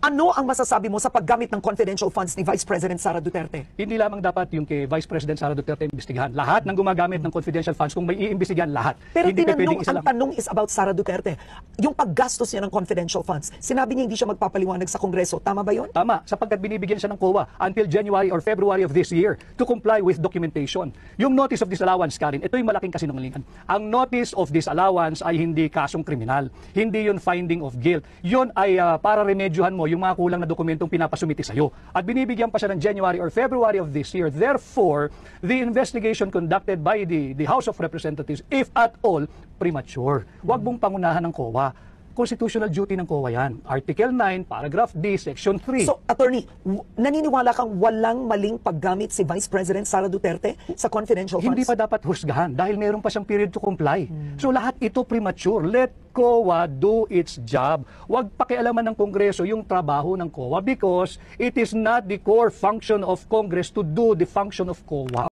Ano ang masasabi mo sa paggamit ng confidential funds ni Vice President Sara Duterte? Hindi lamang dapat yung kay Vice President Sara Duterte imbestigahan. Lahat ng gumagamit ng confidential funds, kung may iimbestigahan lahat. Pero hindi tinanong, isa ang lang. tanong is about Sara Duterte. Yung paggastos niya ng confidential funds, sinabi niya hindi siya magpapaliwanag sa Kongreso. Tama ba yun? Tama, sapagkat binibigyan siya ng COA until January or February of this year to comply with documentation. Yung notice of disallowance, Karen, ito yung malaking kasinungalingan. Ang notice of disallowance ay hindi kasong kriminal. Hindi yun finding of guilt. Yun ay para remedyohan mo yung mga kulang na dokumentong pinapasumiti sa'yo. At binibigyan pa siya ng January or February of this year. Therefore, the investigation conducted by the House of Representatives, if at all, premature. Huwag mong pangunahan ng COA. Constitutional duty ng COA yan. Article 9, Paragraph D, Section 3. So, Attorney, naniniwala kang walang maling paggamit si Vice President Sara Duterte sa confidential funds? Hindi pa dapat husgahan dahil meron pa siyang period to comply. So lahat ito premature. Let COA do its job. Huwag pakialaman ng Kongreso yung trabaho ng COA because it is not the core function of Congress to do the function of COA.